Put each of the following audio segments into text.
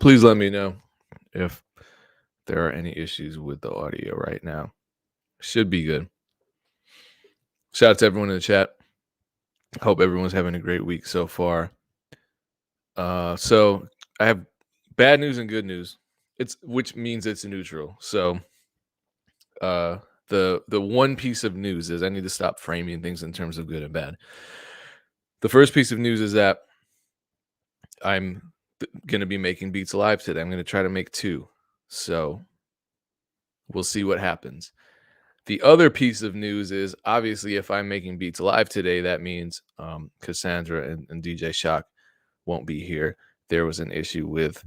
Please let me know if there are any issues with the audio right now. Should be good. Shout out to everyone in the chat. Hope everyone's having a great week so far. So I have bad news and good news. Which means it's neutral. So the one piece of news is I need to stop framing things in terms of good and bad. The first piece of news is that I'm going to be making beats live today. I'm going to try to make 2. So we'll see what happens. The other piece of news is obviously if I'm making beats live today, that means Cassandra and DJ Shock won't be here. There was an issue with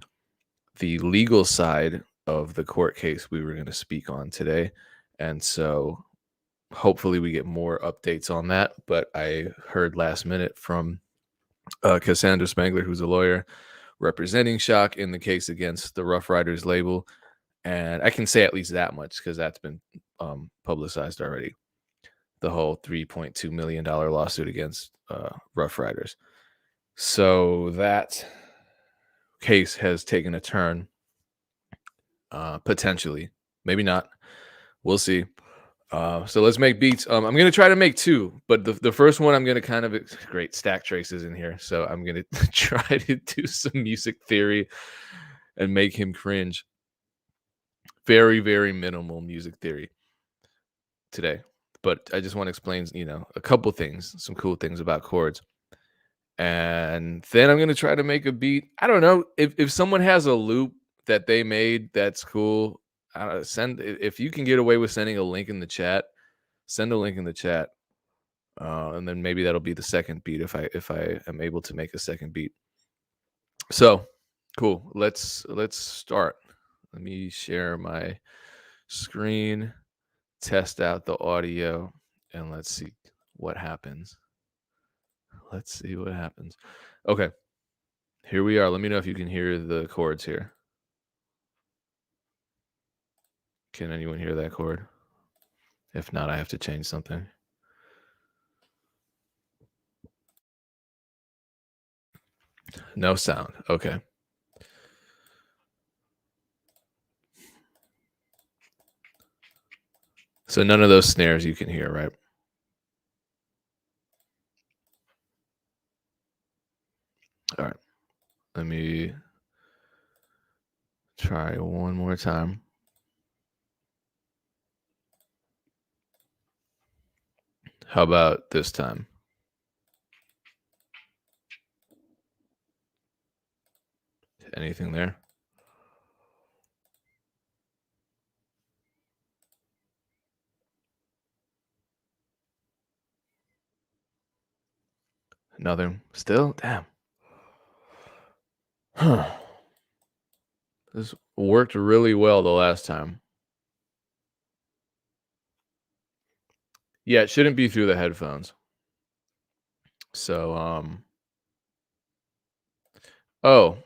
the legal side of the court case we were going to speak on today. And so hopefully we get more updates on that. But I heard last minute from Cassandra Spangler, who's a lawyer representing Shock in the case against the Rough Riders label. And I can say at least that much because that's been publicized already. The whole $3.2 million lawsuit against Rough Riders. So that case has taken a turn, potentially. Maybe not. We'll see. So let's make beats. I'm going to try to make 2, but the first one I'm going to kind of great stack traces in here. So I'm going to try to do some music theory and make him cringe. Very, very minimal music theory today. But I just want to explain, a couple things, some cool things about chords. And then I'm going to try to make a beat. I don't know if someone has a loop that they made, that's cool. If you can get away with sending a link in the chat, send a link in the chat. And then maybe that'll be the second beat if I am able to make a second beat. So cool. Let's start. Let me share my screen, test out the audio, and let's see what happens. Let's see what happens. Okay. Here we are. Let me know if you can hear the chords here. Can anyone hear that chord? If not, I have to change something. No sound. Okay. So none of those snares you can hear, right? All right. Let me try one more time. How about this time? Anything there? Nothing. Still? Damn. Huh. This worked really well the last time. Yeah, it shouldn't be through the headphones. So, oh,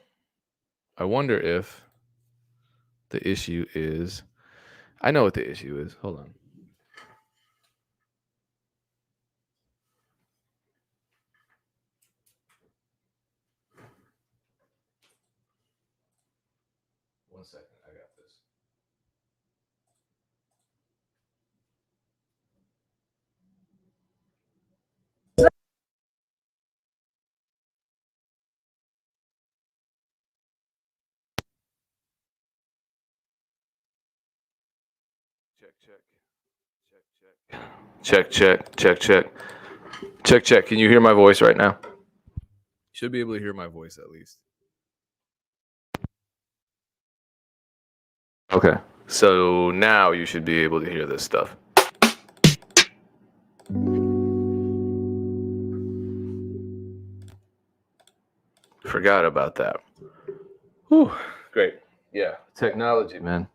I wonder if the issue is, I know what the issue is. Hold on. One second, I got this. Check. Can you hear my voice right now? Should be able to hear my voice at least. Okay. So now you should be able to hear this stuff. Forgot about that. Whew. Great. Yeah. Technology, man.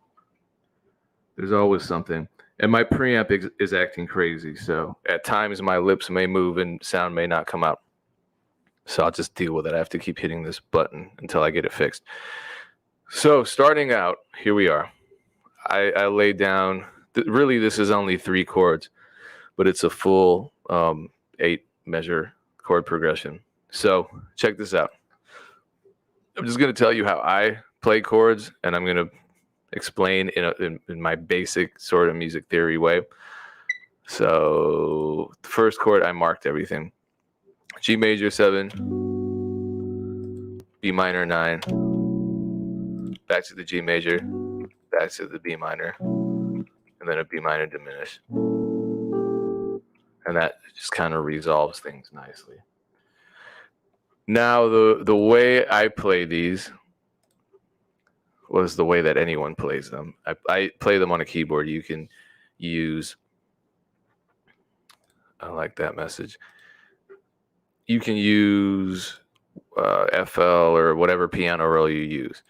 There's always something. And my preamp is acting crazy. So at times my lips may move and sound may not come out. So I'll just deal with it. I have to keep hitting this button until I get it fixed. So starting out, here we are. I laid down, really this is only 3 chords, but it's a full 8 measure chord progression. So check this out. I'm just going to tell you how I play chords, and I'm gonna explain in my basic sort of music theory way. So the first chord, I marked everything: G major 7, B minor 9, back to the G major, back to the B minor, and then a B minor diminished. And that just kind of resolves things nicely. Now, the way I play these was the way that anyone plays them. I play them on a keyboard. You can use, I like that message. You can use FL or whatever piano roll you use.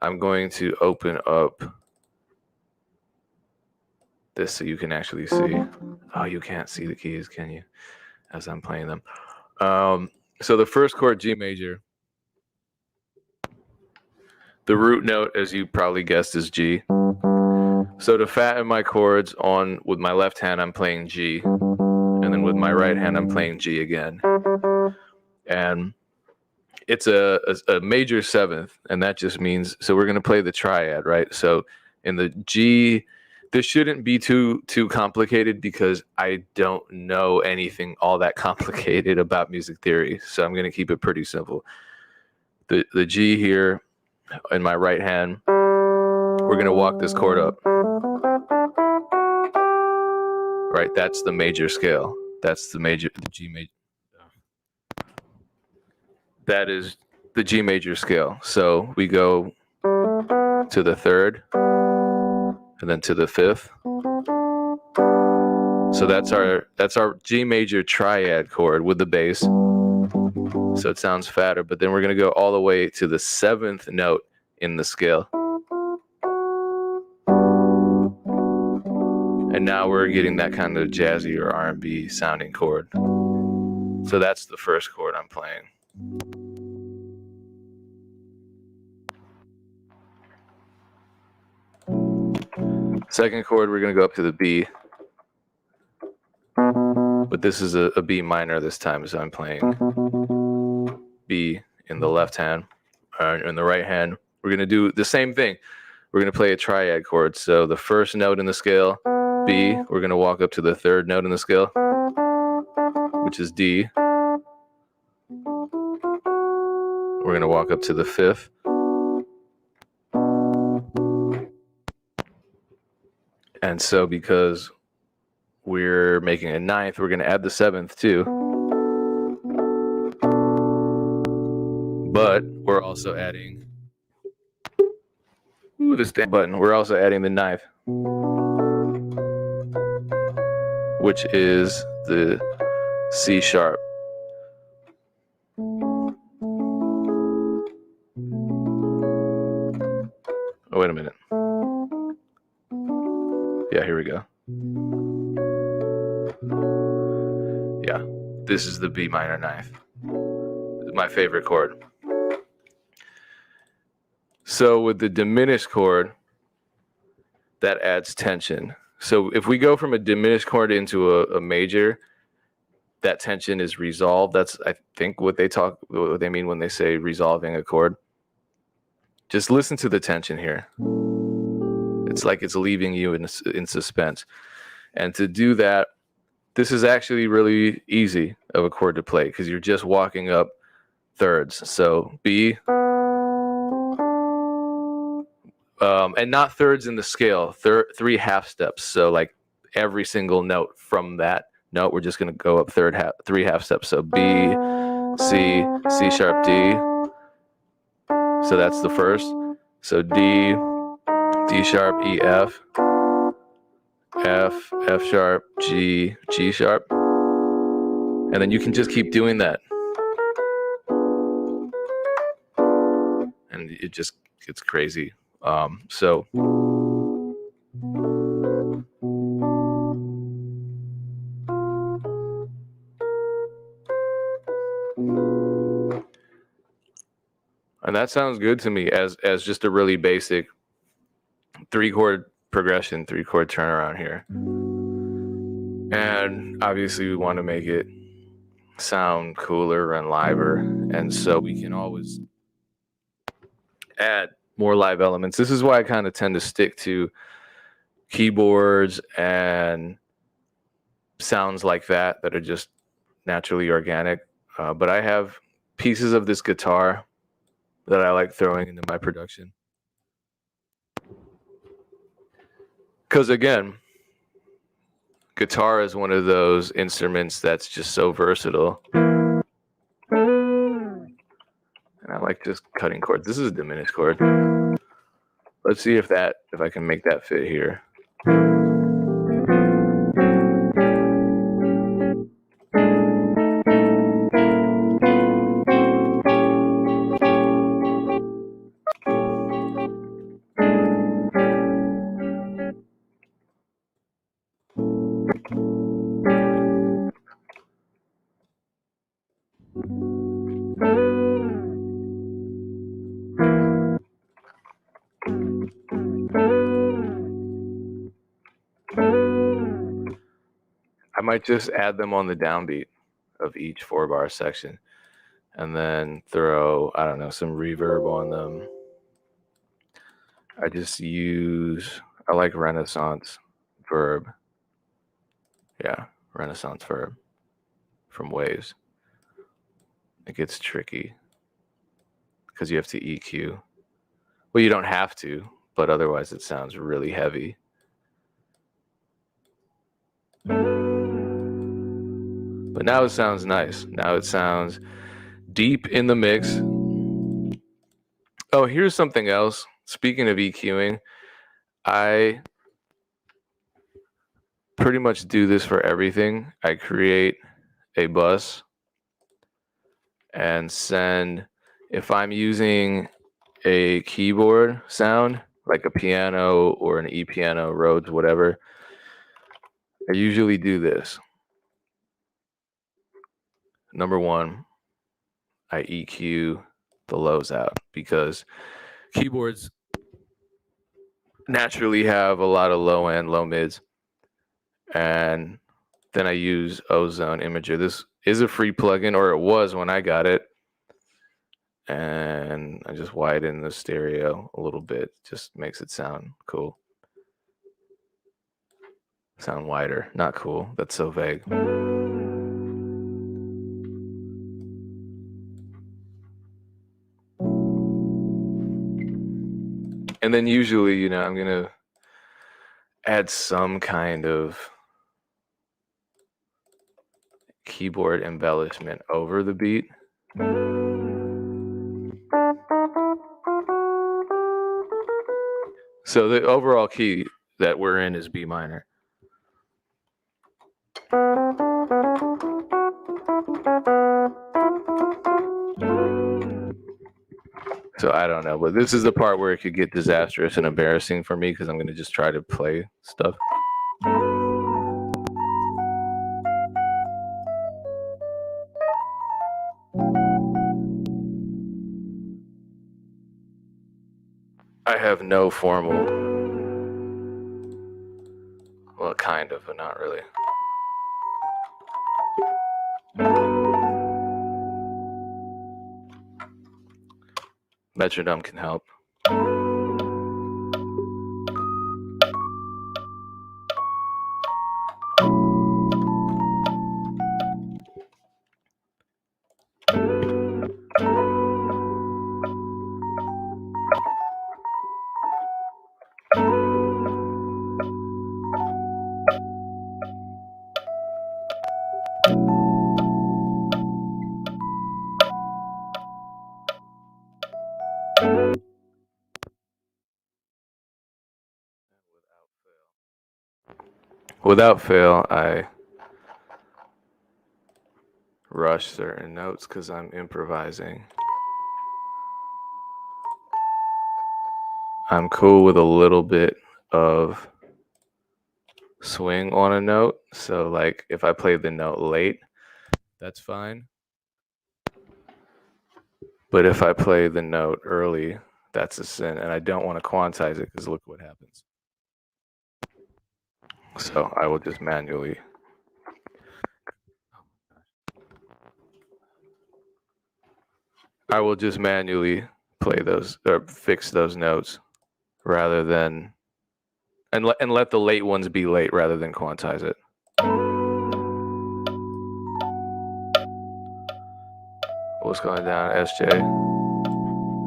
I'm going to open up this so you can actually see. Oh, you can't see the keys, can you? As I'm playing them. So the first chord, G major. The root note, as you probably guessed, is G. So to fatten my chords on with my left hand, I'm playing G. And then with my right hand, I'm playing G again. And it's a major 7th, and that just means, so we're going to play the triad, right? So in the G, this shouldn't be too complicated because I don't know anything all that complicated about music theory. So I'm going to keep it pretty simple. The G here in my right hand, we're going to walk this chord up. Right, that's the major scale. That's the G major. That is the G major scale. So we go to the 3rd and then to the 5th. So that's our G major triad chord with the bass. So it sounds fatter, but then we're going to go all the way to the 7th note in the scale. And now we're getting that kind of jazzy or R&B sounding chord. So that's the first chord I'm playing. Second chord, we're going to go up to the B. But this is a B minor this time, so I'm playing B in the left hand. In the right hand, we're going to do the same thing. We're going to play a triad chord. So the first note in the scale, B, we're going to walk up to the 3rd note in the scale, which is D. We're going to walk up to the 5th. And so because we're making a 9th, we're going to add the 7th too. But we're also adding this button. We're also adding the 9th, which is the C sharp. Oh, wait a minute. Yeah, here we go. Yeah, this is the B minor 9th. This is my favorite chord. So with the diminished chord, that adds tension. So if we go from a diminished chord into a major, that tension is resolved. That's, I think, what they mean when they say resolving a chord. Just listen to the tension here. It's like it's leaving you in suspense. And to do that, this is actually really easy of a chord to play because you're just walking up thirds. So B, and not thirds in the scale, 3 half steps. So like every single note from that note, we're just going to go up 3 half steps. So B, C, C sharp, D. So that's the first. So D, D sharp, E, F, F, F sharp, G, G sharp. And then you can just keep doing that. And it just gets crazy. So and that sounds good to me as just a really basic 3-chord progression, 3-chord turnaround here. And obviously we want to make it sound cooler and liver, and so we can always add more live elements. This is why I kind of tend to stick to keyboards and sounds like that are just naturally organic. But I have pieces of this guitar that I like throwing into my production. Because again, guitar is one of those instruments that's just so versatile. And I like just cutting chords. This is a diminished chord. Let's see if I can make that fit here. I might just add them on the downbeat of each 4-bar section and then throw, I don't know, some reverb on them. I like Renaissance verb. Yeah, Renaissance verb from Waves. It gets tricky because you have to EQ. Well, you don't have to, but otherwise it sounds really heavy. But now it sounds nice. Now it sounds deep in the mix. Oh, here's something else. Speaking of EQing, I pretty much do this for everything. I create a bus and send, if I'm using a keyboard sound, like a piano or an E-piano, Rhodes, whatever, I usually do this. Number one, I EQ the lows out because keyboards naturally have a lot of low end, low mids. And then I use Ozone Imager. This is a free plugin, or it was when I got it. And I just widen the stereo a little bit. Just makes it sound cool. Sound wider, not cool. That's so vague. And then usually, I'm going to add some kind of keyboard embellishment over the beat. So the overall key that we're in is B minor. So I don't know, but this is the part where it could get disastrous and embarrassing for me because I'm going to just try to play stuff. I have no formal, well, kind of, but not really. Metronome can help. Without fail, I rush certain notes because I'm improvising. I'm cool with a little bit of swing on a note. So like if I play the note late, that's fine. But if I play the note early, that's a sin. And I don't want to quantize it because look what happens. So I will just manually. play those or fix those notes rather than and let the late ones be late rather than quantize it. What's going down, SJ?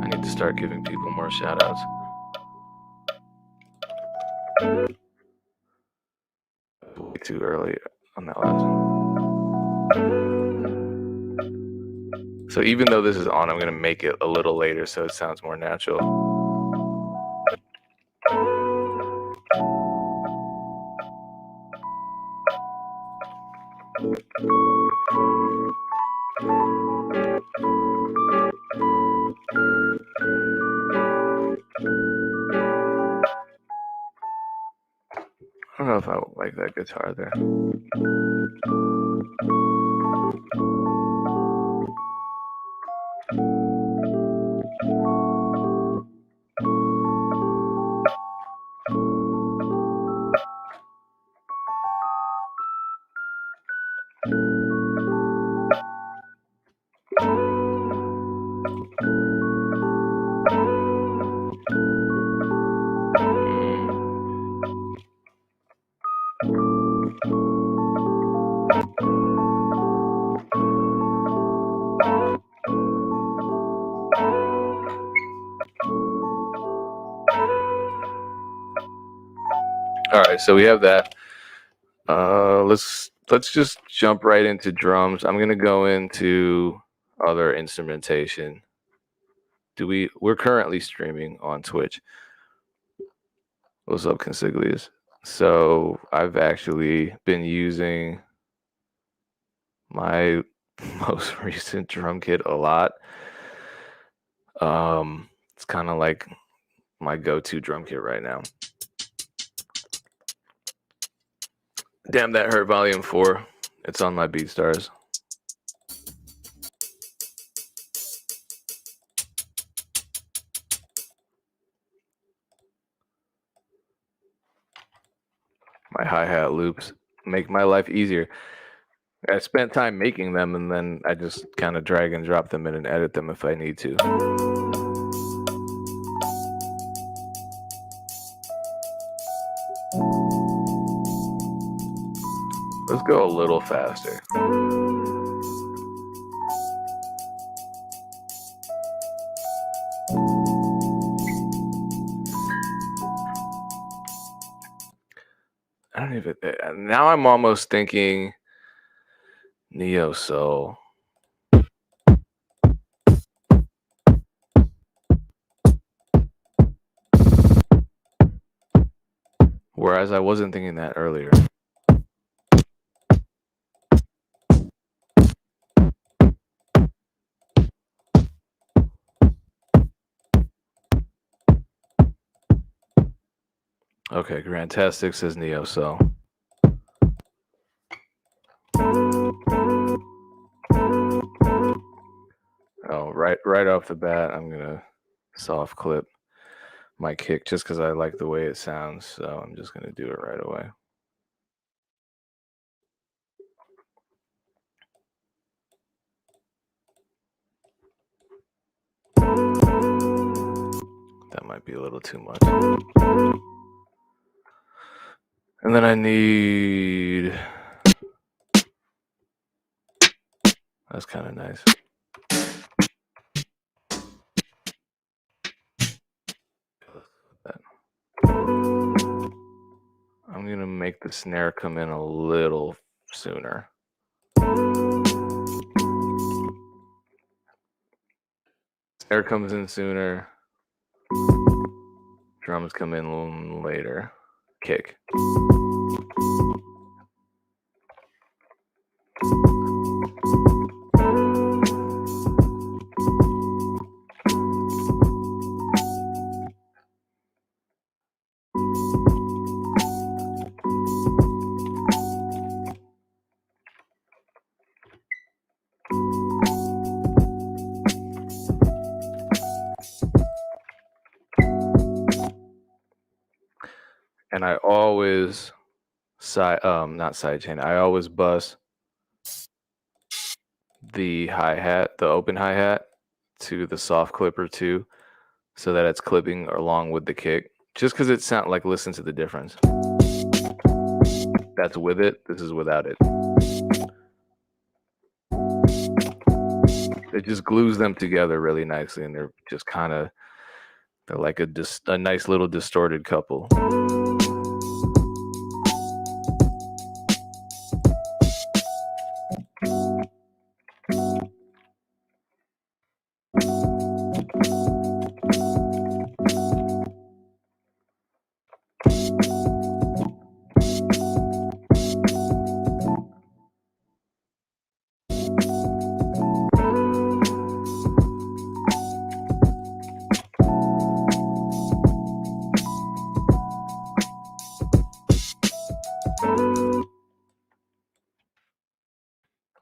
I need to start giving people more shout outs. Way too early on that last one. So even though this is on, I'm going to make it a little later so it sounds more natural. I don't know if I like that guitar there. All right, so we have that. Let's just jump right into drums. I'm gonna go into other instrumentation. We're currently streaming on Twitch. What's up, Consiglius? So I've actually been using my most recent drum kit a lot. It's kind of like my go-to drum kit right now. Damn, that hurt, volume 4. It's on my BeatStars. My hi-hat loops make my life easier. I spent time making them, and then I just kind of drag and drop them in and edit them if I need to. Let's go a little faster. I don't even. Now I'm almost thinking neo soul. Whereas I wasn't thinking that earlier. Okay, Grantastic says neo soul. Oh, right off the bat, I'm gonna soft clip my kick just because I like the way it sounds. So I'm just gonna do it right away. That might be a little too much. And then I need. That's kind of nice. I'm gonna make the snare come in a little sooner. Snare comes in sooner. Drums come in a little later. Kick. And I always not sidechain. I always bus the hi-hat, the open hi-hat to the soft clipper too, so that it's clipping along with the kick. Just because it sounds like, listen to the difference. That's with it. This is without it. It just glues them together really nicely, and they're just kind of, they're like a nice little distorted couple.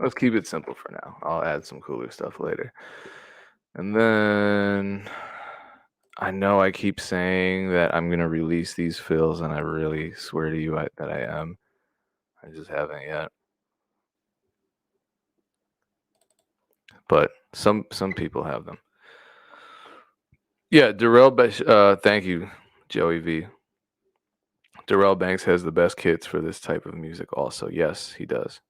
Let's keep it simple for now. I'll add some cooler stuff later. And then I know I keep saying that I'm going to release these fills, and I really swear to you that I am. I just haven't yet. But some people have them. Yeah, thank you, Joey V. Darrell Banks has the best kits for this type of music also. Yes, he does.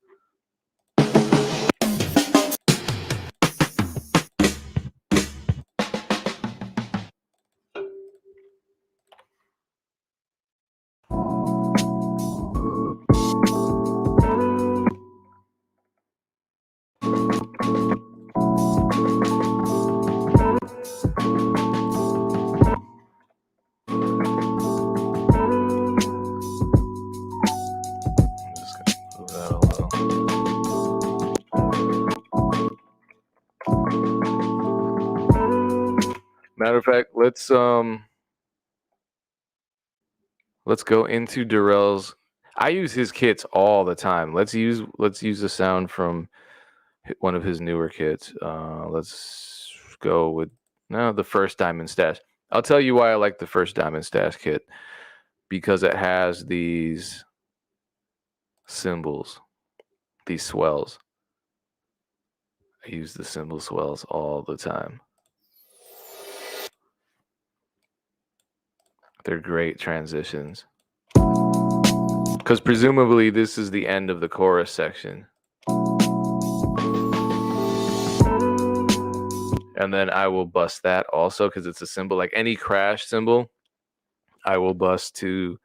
Matter of fact, let's go into Darrell's. I use his kits all the time. Let's use a sound from one of his newer kits. Let's go with the first Diamond Stash. I'll tell you why I like the first Diamond Stash kit, because it has these cymbals, these swells. I use the cymbal swells all the time. They're great transitions. Because presumably this is the end of the chorus section. And then I will bust that also, because it's a cymbal. Like any crash cymbal, I will bust to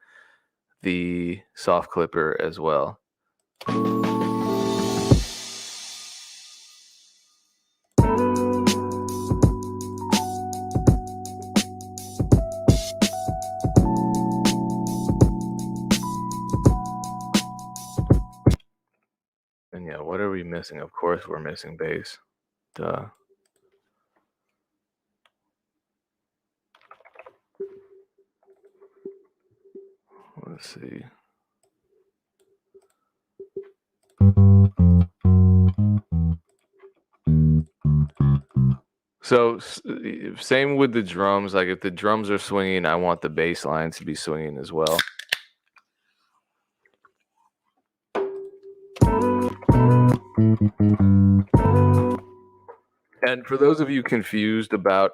the soft clipper as well. And yeah, what are we missing? Of course we're missing bass. Duh. Let's see. So same with the drums. Like if the drums are swinging, I want the bass line to be swinging as well. And for those of you confused about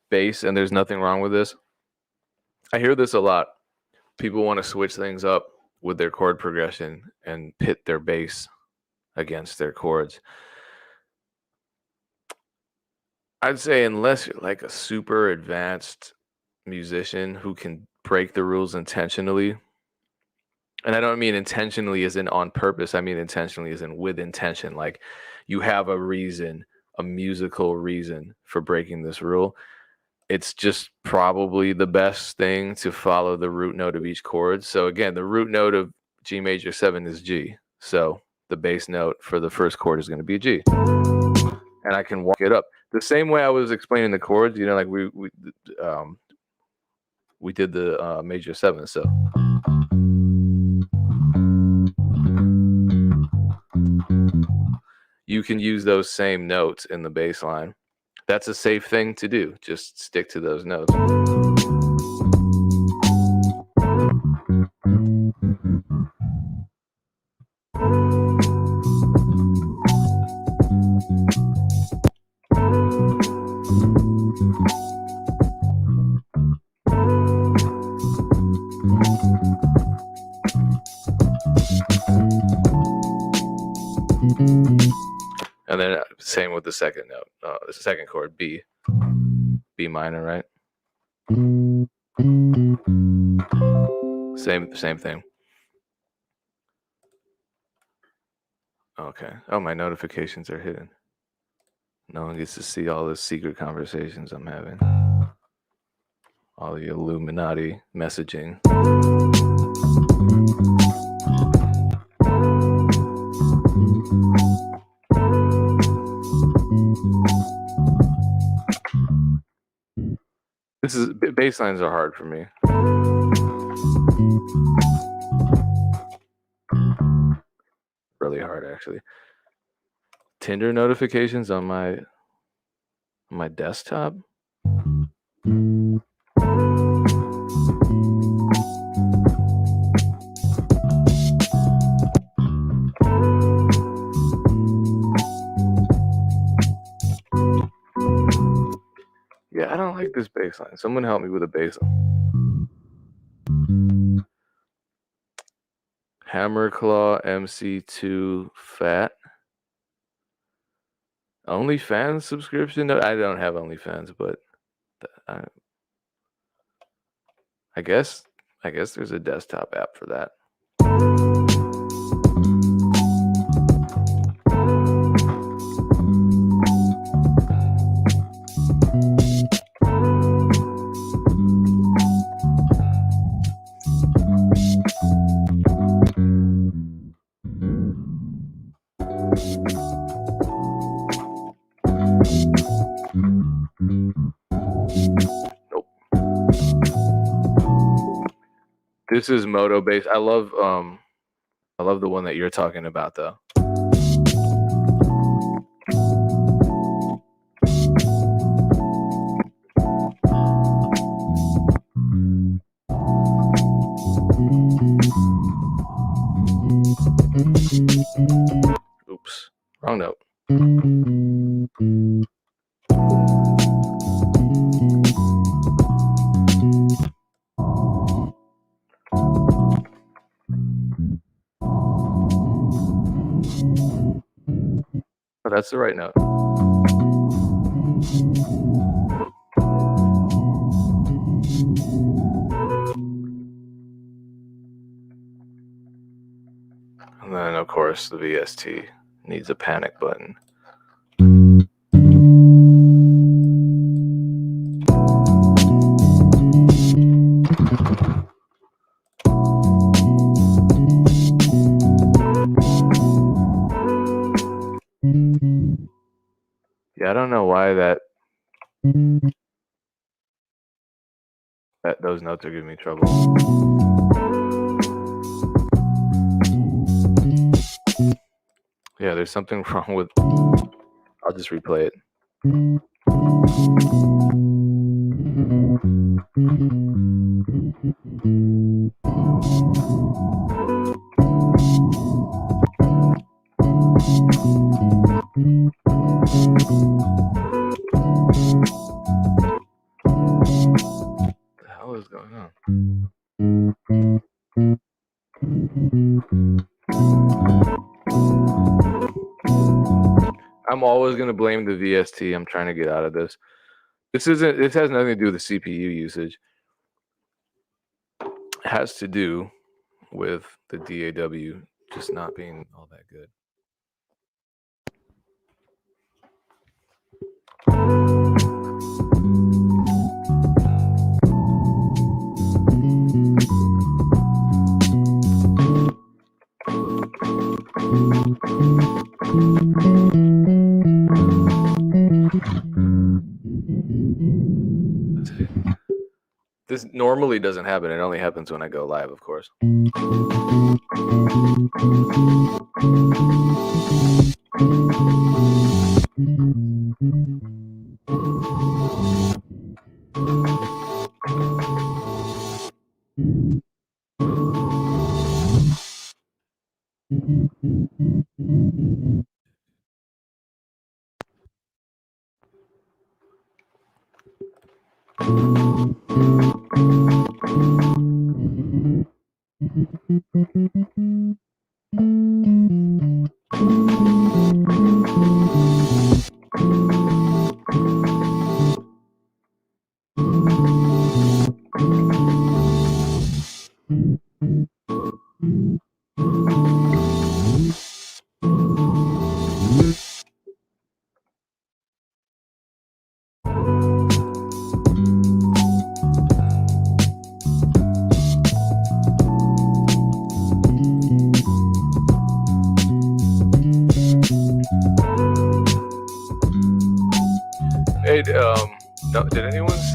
bass, and there's nothing wrong with this, I hear this a lot. People want to switch things up with their chord progression and pit their bass against their chords. I'd say unless you're like a super advanced musician who can break the rules intentionally, and I don't mean intentionally as in on purpose, I mean intentionally as in with intention, like you have a reason, a musical reason for breaking this rule, it's just probably the best thing to follow the root note of each chord. So again, the root note of G major 7 is G. So the bass note for the first chord is going to be G. And I can walk it up. The same way I was explaining the chords, you know, like we did the major 7. So you can use those same notes in the bass line. That's a safe thing to do. Just stick to those notes. Same with the second note. The second chord, B minor, right? Same thing. Okay. Oh, my notifications are hidden. No one gets to see all the secret conversations I'm having. All the Illuminati messaging. Bass lines are hard for me. Really hard, actually. Tinder notifications on my desktop. Yeah, I don't like this bass line. Someone help me with a bass line. Hammerclaw MC2 Fat. OnlyFans subscription? No, I don't have OnlyFans, but I guess there's a desktop app for that. Nope. This is Moto bass. I love the one that you're talking about though. Oops, wrong note. Oh, that's the right note. And then, of course, the VST needs a panic button. Yeah, I don't know why those notes are giving me trouble. Yeah, there's something wrong with. I'll just replay it. What the hell is going on? I'm always going to blame the VST. I'm trying to get out of this. This has nothing to do with the CPU usage. It has to do with the DAW just not being all that good. This normally doesn't happen. It only happens when I go live, of course.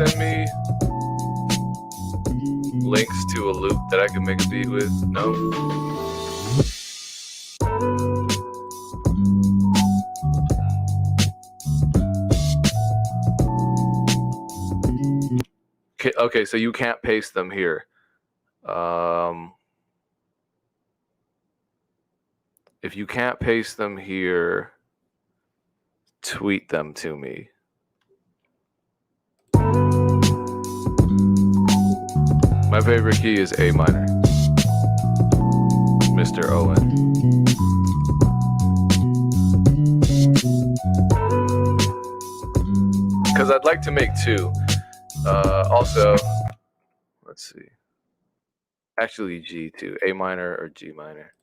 send me links to a loop that I can make a beat with? No? Okay, so you can't paste them here. If you can't paste them here, tweet them to me. My favorite key is A minor. Mr. Owen. Because I'd like to make two. Also, let's see. Actually, G2, A minor or G minor.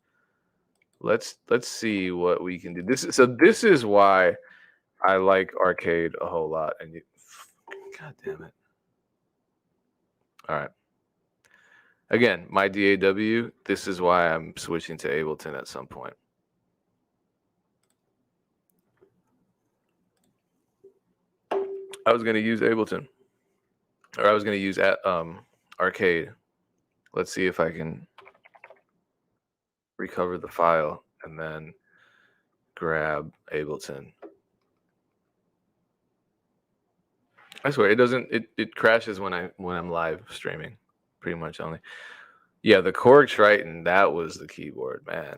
Let's see what we can do. This is why I like arcade a whole lot. And God damn it! All right. Again, my DAW. This is why I'm switching to Ableton at some point. I was going to use Ableton, or I was going to use arcade. Let's see if I can recover the file and then grab Ableton. I swear it doesn't. It crashes when I'm live streaming, pretty much only. Yeah, the Chord Triton, that was the keyboard, man.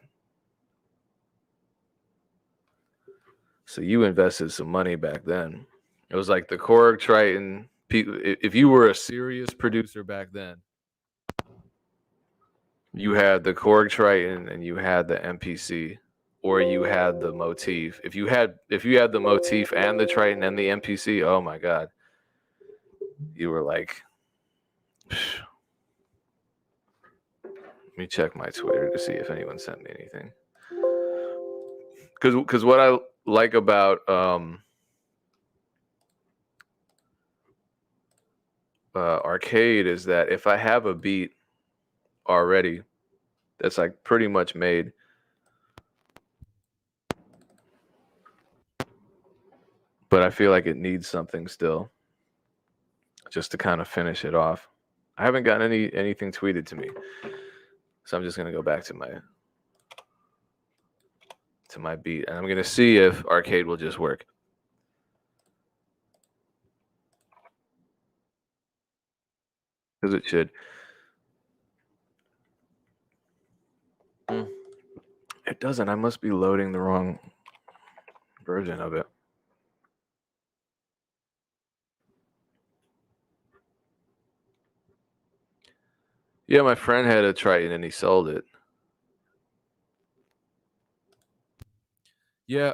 So you invested some money back then. It was like the Chord Triton. If you were a serious producer back then, you had the Chord Triton and you had the MPC, or you had the motif. If you had the motif and the Triton and the MPC, oh my God, you were like. Let me check my Twitter to see if anyone sent me anything. Because what I like about arcade is that if I have a beat already that's like pretty much made, but I feel like it needs something still just to kind of finish it off. I haven't gotten anything tweeted to me, so I'm just gonna go back to my beat, and I'm gonna see if arcade will just work. Because it should. It doesn't. I must be loading the wrong version of it. Yeah, my friend had a Triton and he sold it. Yeah,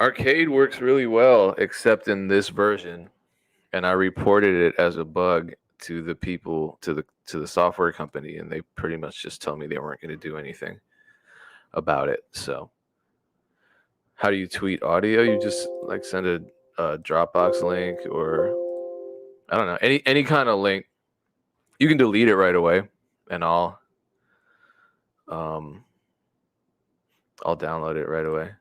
arcade works really well, except in this version, and I reported it as a bug to the people, to the software company, and they pretty much just told me they weren't going to do anything about it. So, how do you tweet audio? You just like send a Dropbox link, or I don't know, any kind of link. You can delete it right away, and I'll download it right away.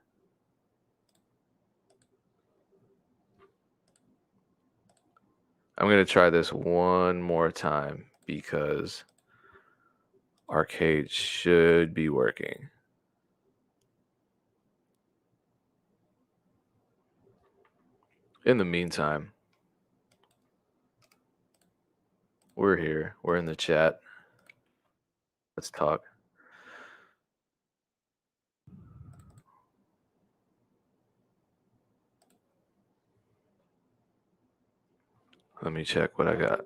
I'm going to try this one more time because arcade should be working. In the meantime, we're here. We're in the chat. Let's talk. Let me check what I got.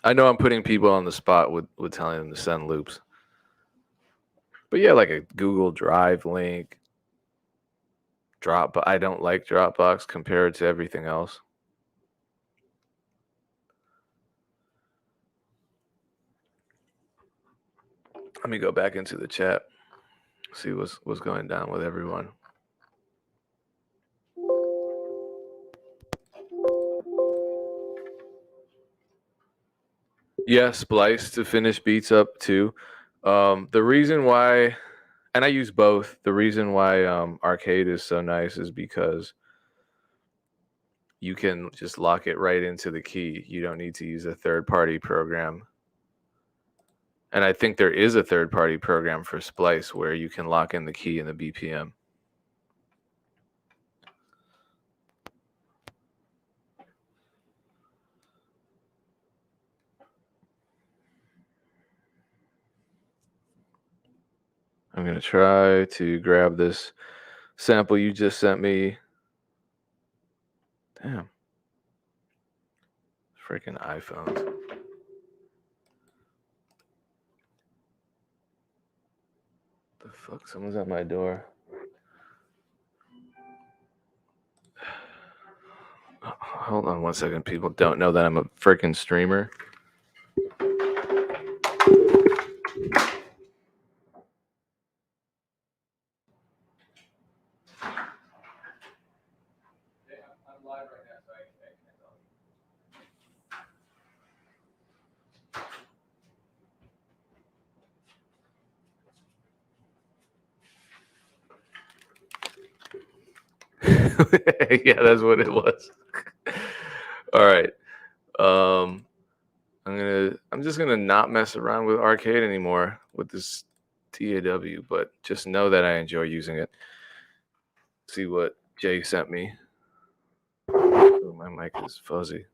I know I'm putting people on the spot with telling them to send loops. But yeah, like a Google Drive link. I don't like Dropbox compared to everything else. Let me go back into the chat. See what's going down with everyone. Yeah, Splice to finish beats up too. The reason why, and I use both. The reason why Arcade is so nice is because you can just lock it right into the key. You don't need to use a third-party program. And I think there is a third-party program for Splice where you can lock in the key and the BPM. I'm going to try to grab this sample you just sent me. Damn. Freaking iPhones. The fuck? Someone's at my door. Hold on 1 second. People don't know that I'm a freaking streamer. I'm live right now, so I can't tell. Yeah, that's what it was. All right. I'm just gonna not mess around with Arcade anymore with this TAW, but just know that I enjoy using it. See what Jay sent me. Oh, my mic is fuzzy.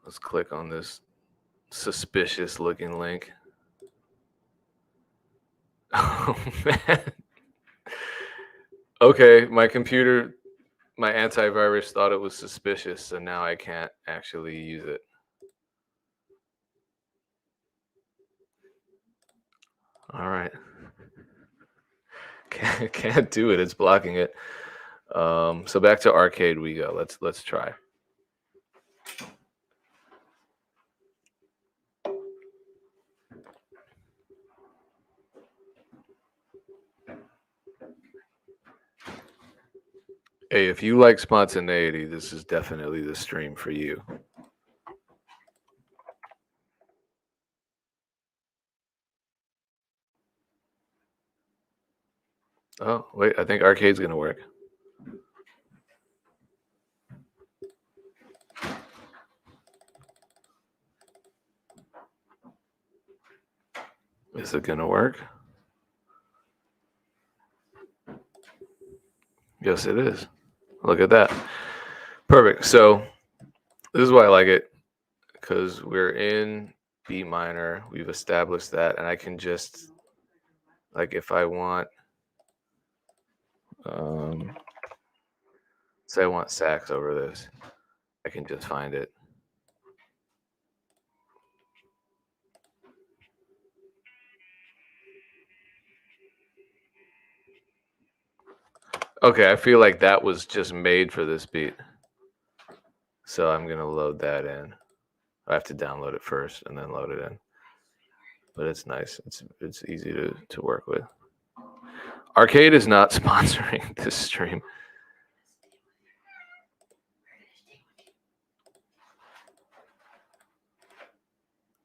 Let's click on this suspicious looking link. Oh man. Okay, my computer, my antivirus thought it was suspicious, so now I can't actually use it. All right. Can't do it. It's blocking it. So back to Arcade we go. Let's try. Hey, if you like spontaneity, this is definitely the stream for you. Oh, wait, I think Arcade's gonna work. Is it gonna work? Yes, it is. Look at that. Perfect. So this is why I like it, because we're in B minor. We've established that, and I can just, like, if I want, say I want sax over this, I can just find it. Okay, I feel like that was just made for this beat. So I'm gonna load that in. I have to download it first and then load it in. But it's nice. It's easy to work with. Arcade is not sponsoring this stream.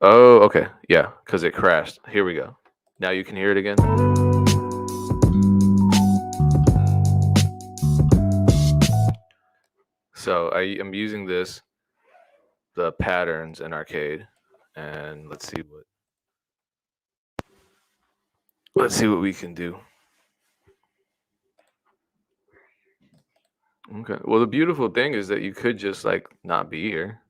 Oh, okay. Yeah, because it crashed. Here we go. Now you can hear it again. So I am using the patterns in Arcade, and let's see what we can do. Okay. Well, the beautiful thing is that you could just like not be here.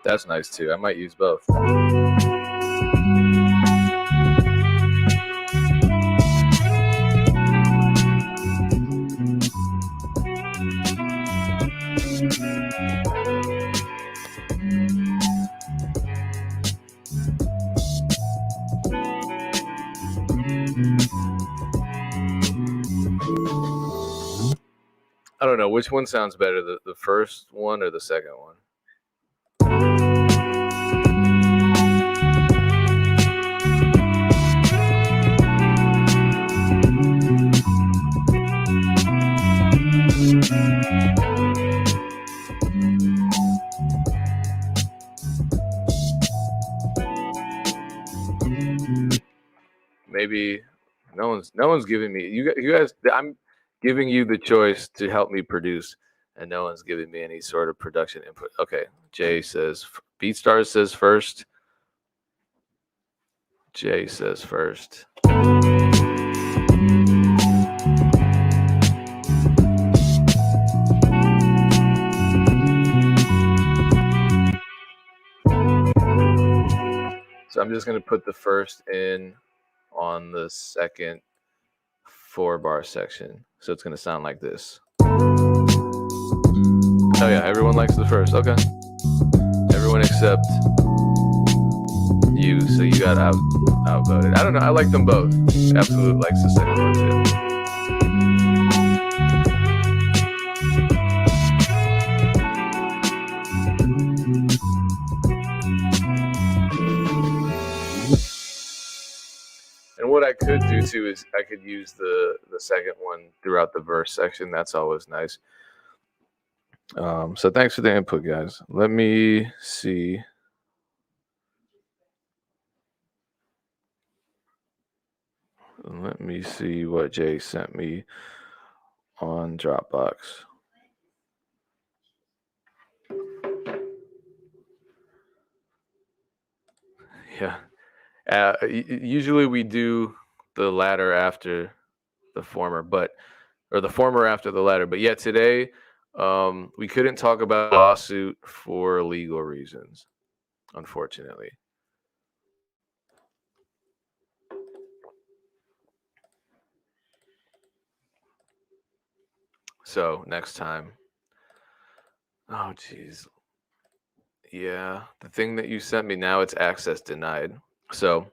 That's nice too. I might use both. I don't know which one sounds better, the first one or the second one. Maybe no one's giving me you guys. I'm giving you the choice to help me produce, and no one's giving me any sort of production input. Okay, Jay says BeatStars says first. Jay says first. So I'm just gonna put the first in on the second 4-bar section. So it's gonna sound like this. Oh yeah, everyone likes the first. Okay. Everyone except you, so you got outvoted. I don't know. I like them both. Absolute likes the second one too. And what I could do too is I could use the second one throughout the verse section. That's always nice. So thanks for the input, guys. Let me see. Let me see what Jay sent me on Dropbox. Yeah. Usually we do the latter after the former, or the former after the latter. But yeah, today we couldn't talk about a lawsuit for legal reasons, unfortunately. So next time. Oh, geez. Yeah, the thing that you sent me now, it's access denied. So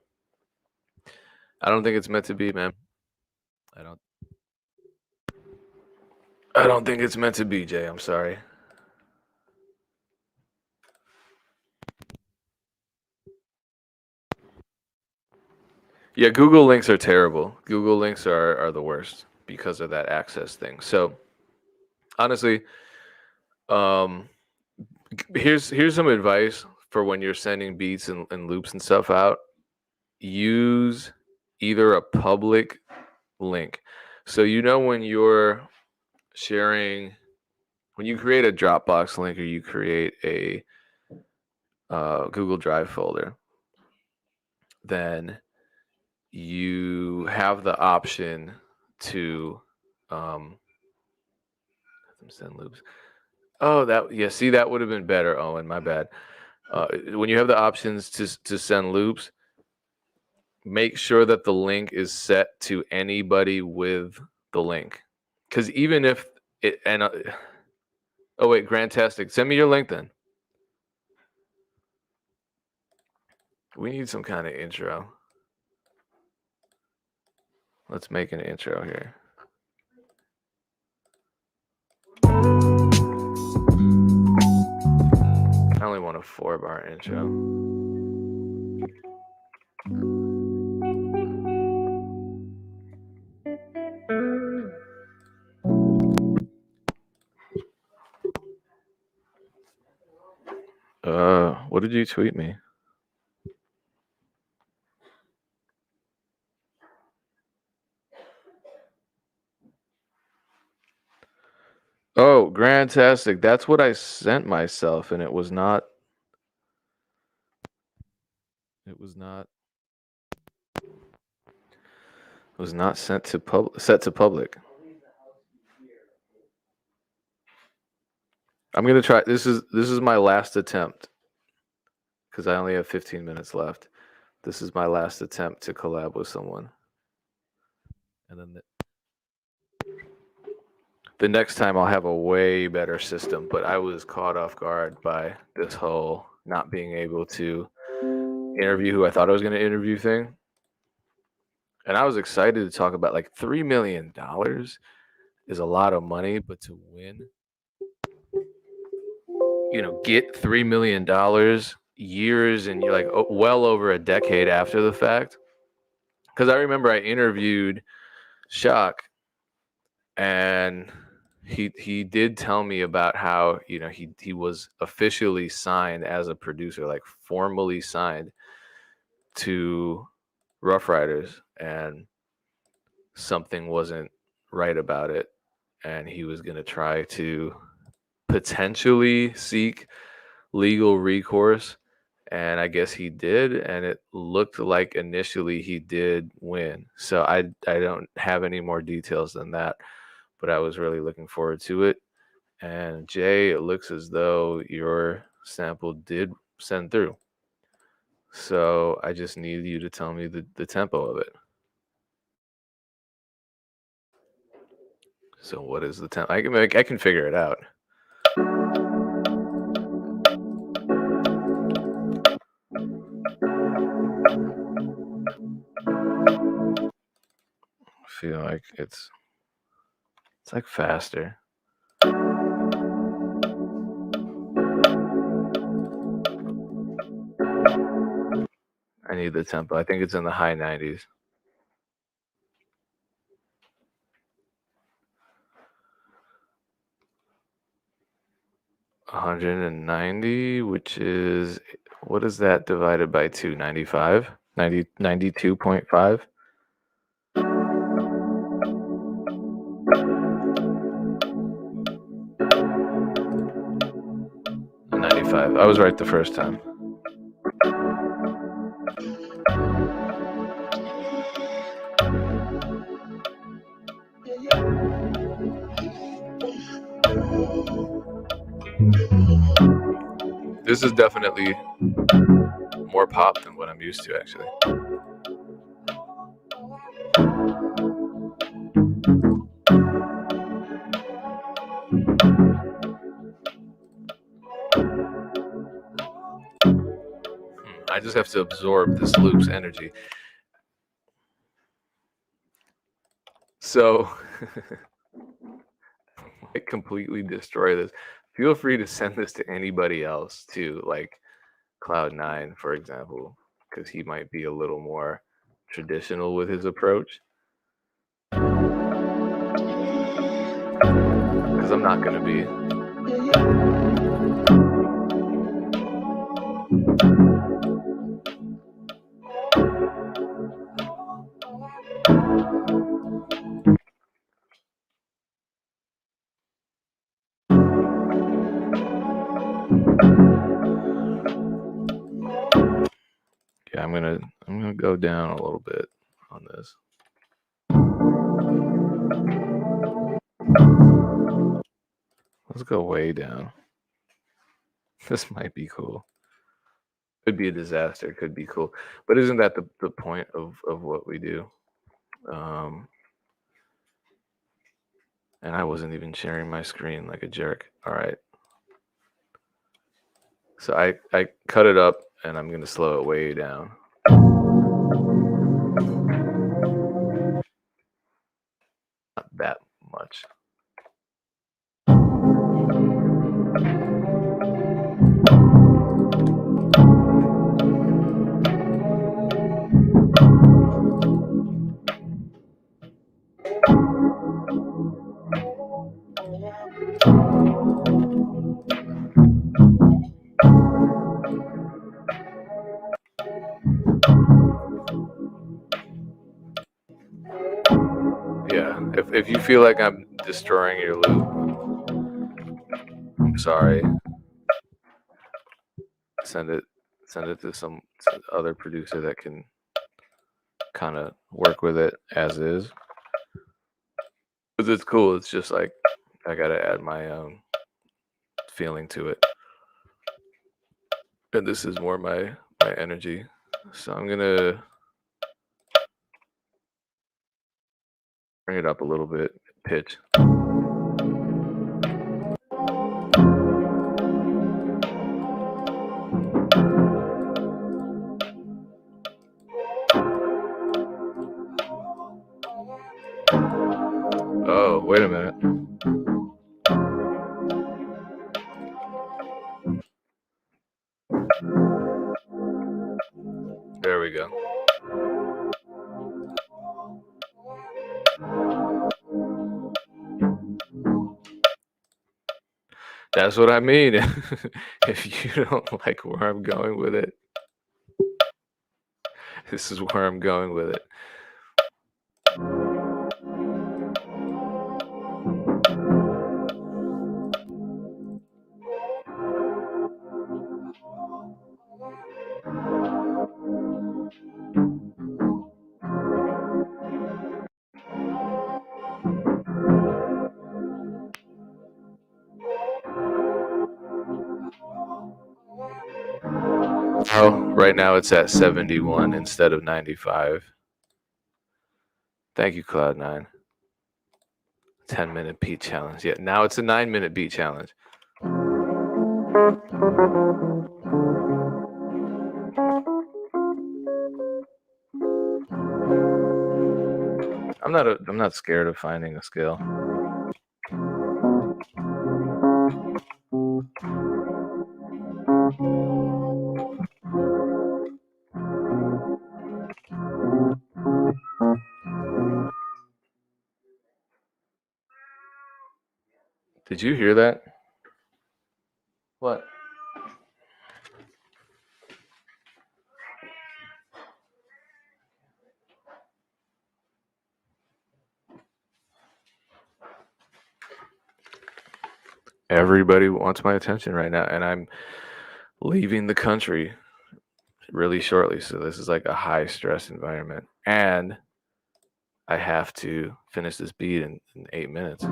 I don't think it's meant to be, man. I don't think it's meant to be, Jay. I'm sorry. Yeah, Google links are terrible. Google links are the worst because of that access thing. So honestly, here's some advice for when you're sending beats and loops and stuff out. Use either a public link. So when you're sharing, when you create a Dropbox link or you create a Google Drive folder, then you have the option to send loops. Oh, see, that would have been better, Owen. My bad. When you have the options to send loops, make sure that the link is set to anybody with the link. Because even if it oh wait, Grandtastic, send me your link then. We need some kind of intro. Let's make an intro here. I only want a 4-bar intro. What did you tweet me? Oh, Grandtastic. That's what I sent myself, and it was not. It was not. It was not set to public. I'm gonna try. This is my last attempt because I only have 15 minutes left. This is my last attempt to collab with someone, and then the next time I'll have a way better system. But I was caught off guard by this whole not being able to interview who I thought I was going to interview thing. And I was excited to talk about like $3 million is a lot of money, but to win, get $3 million years and you're like well over a decade after the fact. Because I remember I interviewed Shock, and he did tell me about how he was officially signed as a producer, like formally signed to Rough Riders, and something wasn't right about it, and he was going to try to potentially seek legal recourse, and I guess he did, and it looked like initially he did win. So I don't have any more details than that, but I was really looking forward to it. And Jay, it looks as though your sample did send through. So I just need you to tell me the tempo of it. So what is the tempo? I can figure it out. I feel like it's like faster. I need the tempo. I think it's in the high 90s. $190, which is, what is that divided by 2? 95? 92.5? 95. I was right the first time. This is definitely more pop than what I'm used to, actually. I just have to absorb this loop's energy. So, I completely destroy this. Feel free to send this to anybody else too, like Cloud9, for example, because he might be a little more traditional with his approach. Because I'm not going to be. Yeah, I'm gonna go down a little bit on this. Let's go way down. This might be cool. Could be a disaster, could be cool. But isn't that the point of what we do? And I wasn't even sharing my screen like a jerk. All right. So I cut it up, and I'm going to slow it way down. Not that much. Yeah, if you feel like I'm destroying your loop, I'm sorry. Send it to some other producer that can kind of work with it as is. Because it's cool. It's just like I gotta add my feeling to it, and this is more my energy. So I'm gonna bring it up a little bit, pitch. Oh, wait a minute. There we go. That's what I mean. If you don't like where I'm going with it, this is where I'm going with it. Oh, right now it's at 71 instead of 95. Thank you, Cloud9. 10-minute beat challenge. Yeah, now it's a 9-minute beat challenge. I'm not scared of finding a skill. Did you hear that? What? Everybody wants my attention right now, and I'm leaving the country really shortly. So this is like a high stress environment. And I have to finish this beat in 8 minutes.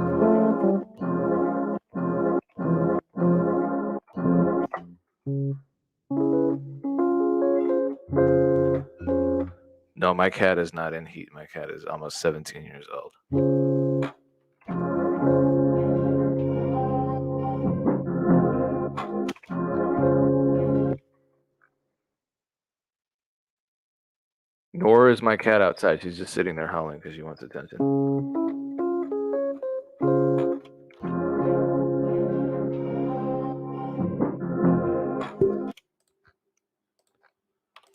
No, my cat is not in heat. My cat is almost 17 years old. Nor is my cat outside. She's just sitting there howling because she wants attention.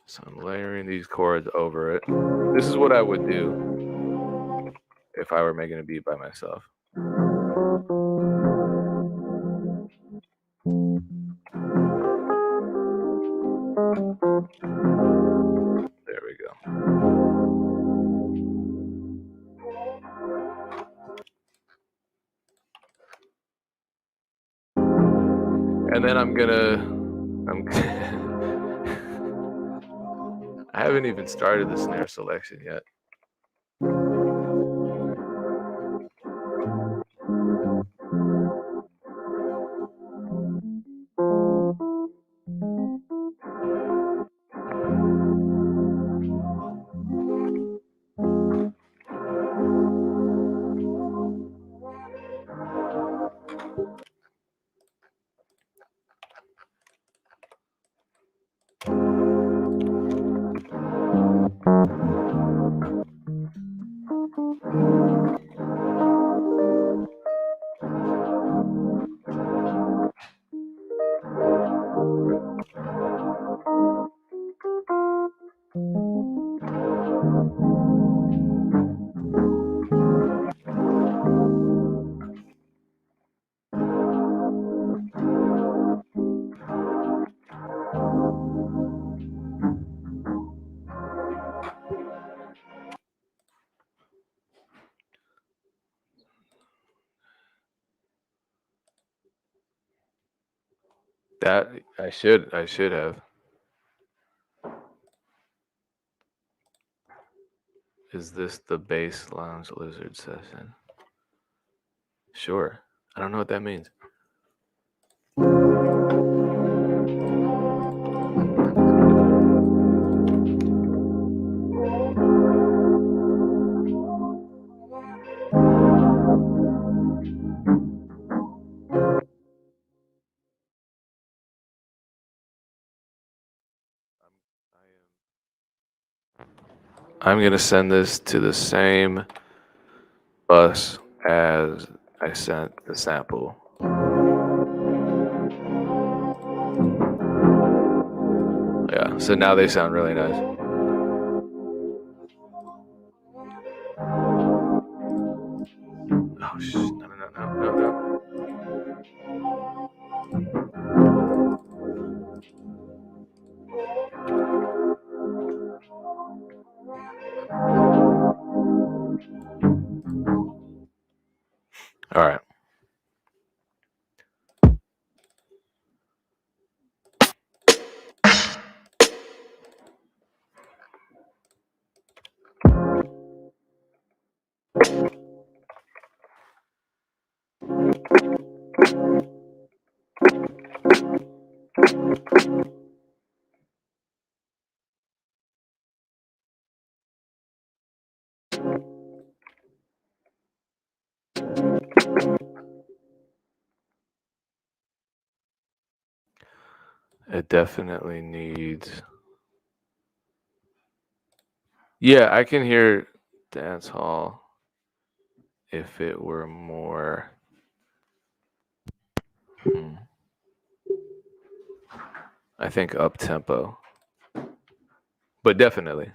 So I'm layering these chords over it. This is what I would do if I were making a beat by myself. There we go. And then I haven't even started the snare selection yet. That I should have. Is this the bass lounge lizard session? Sure. I don't know what that means. I'm gonna send this to the same bus as I sent the sample. Yeah, so now they sound really nice. Oh, no, no, no, no, no. All right. It definitely needs. Yeah, I can hear dance hall if it were more. I think up tempo, but definitely.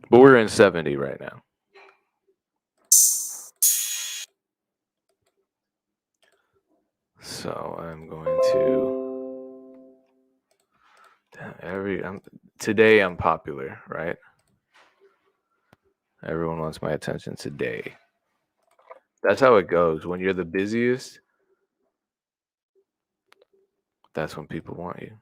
But we're in 70 right now. So I'm going to. Today I'm popular, right? Everyone wants my attention today. That's how it goes. When you're the busiest, that's when people want you.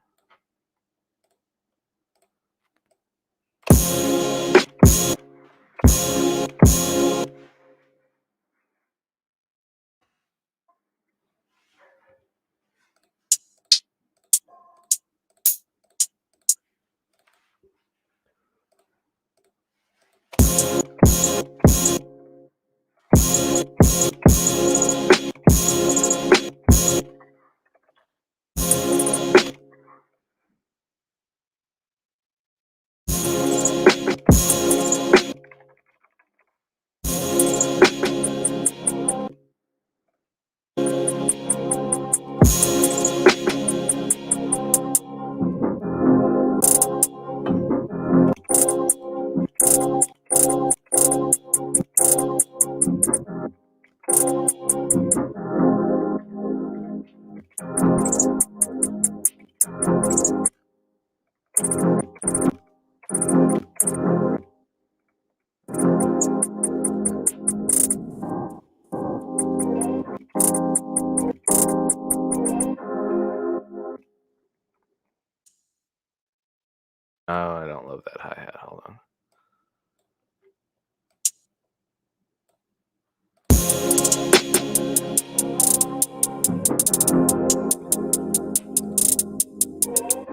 Oh, I don't love that hi-hat. Hold on.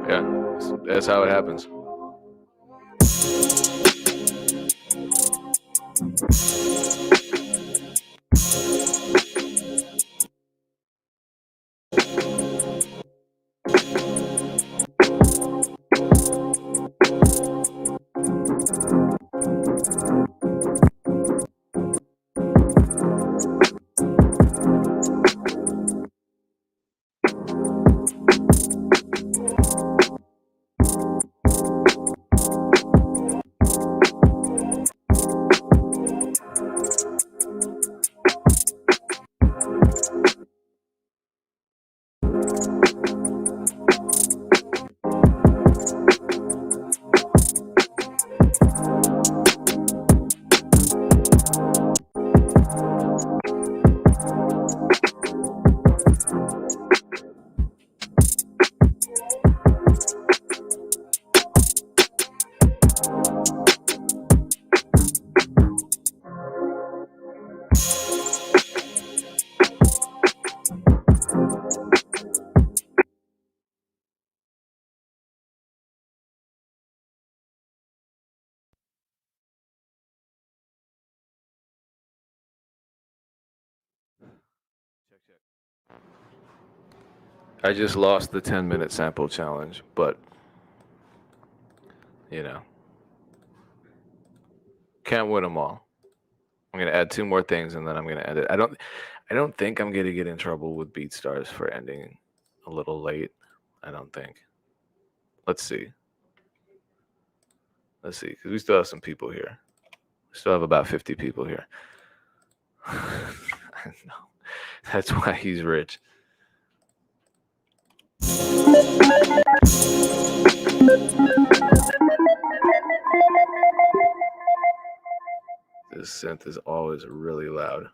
Yeah, that's how it happens. I just lost the 10-minute sample challenge, but you know, Can't win them all. I'm gonna add 2 more things and then I'm gonna end it. I don't think I'm gonna get in trouble with BeatStars for ending a little late. I don't think. Let's see. Let's see, because we still have some people here. We still have about 50 people here. I know. That's why he's rich. This synth is always really loud.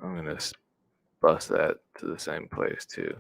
I'm gonna bust that to the same place too.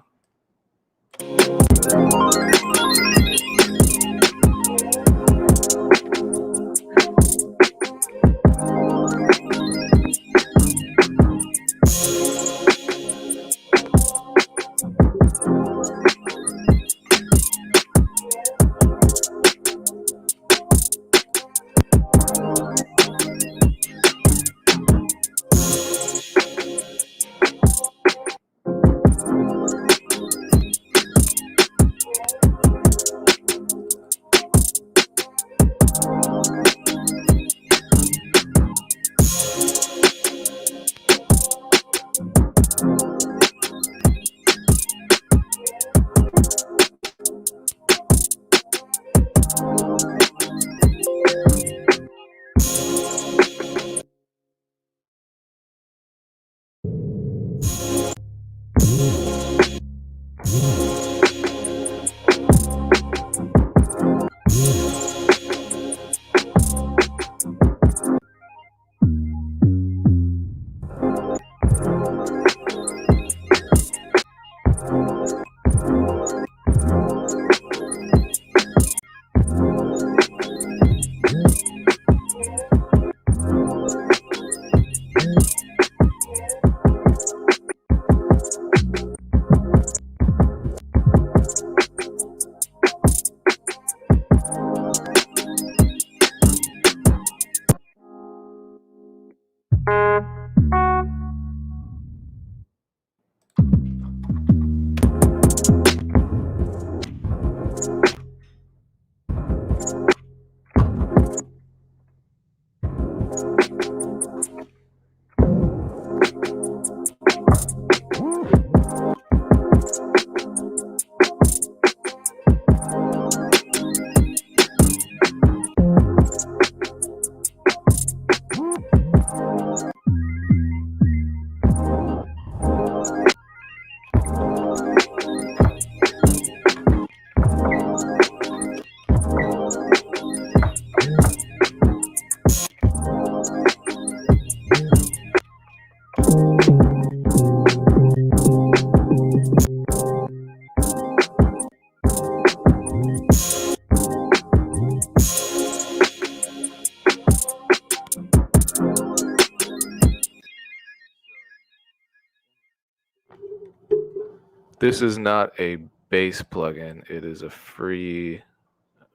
This is not a bass plugin. It is a free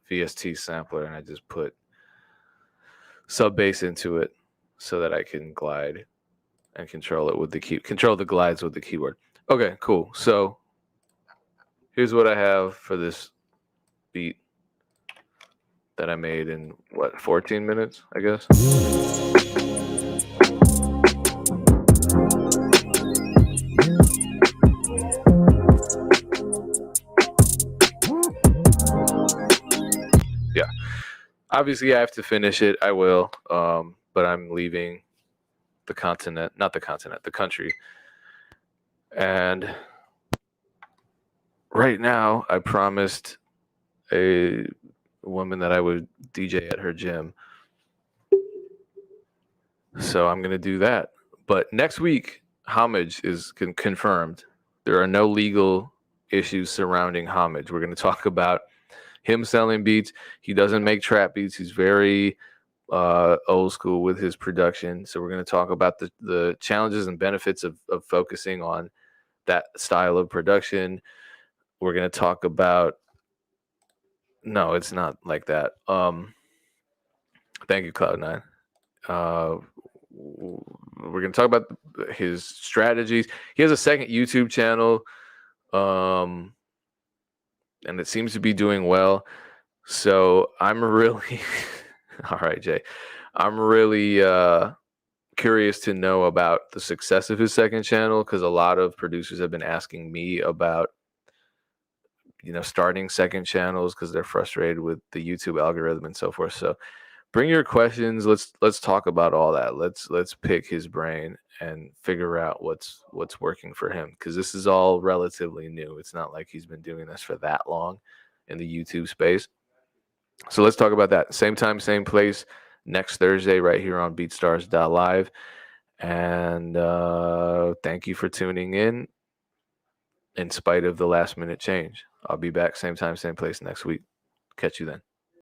VST sampler, and I just put sub bass into it so that I can glide and control it with the control the glides with the keyboard. Okay, cool. So here's what I have for this beat that I made in what, 14 minutes, I guess. Yeah. Obviously I have to finish it. I will. But I'm leaving the continent, not the continent, the country. And right now I promised a woman that I would DJ at her gym. So I'm going to do that. But next week, Homage is confirmed. There are no legal issues surrounding Homage. We're going to talk about him selling beats. He doesn't make trap beats. He's very old school with his production. So we're going to talk about the challenges and benefits of focusing on that style of production. We're going to talk about, no, it's not like that. Thank you, Cloud9. We're gonna talk about his strategies. He has a second YouTube channel, and it seems to be doing well. So I'm really all right, Jay. I'm really curious to know about the success of his second channel, because a lot of producers have been asking me about, starting second channels because they're frustrated with the YouTube algorithm and so forth. So bring your questions. Let's talk about all that. Let's pick his brain and figure out what's working for him, because this is all relatively new. It's not like he's been doing this for that long in the YouTube space. So let's talk about that. Same time, same place, next Thursday, right here on BeatStars.live. And thank you for tuning in spite of the last minute change. I'll be back same time, same place next week. Catch you then.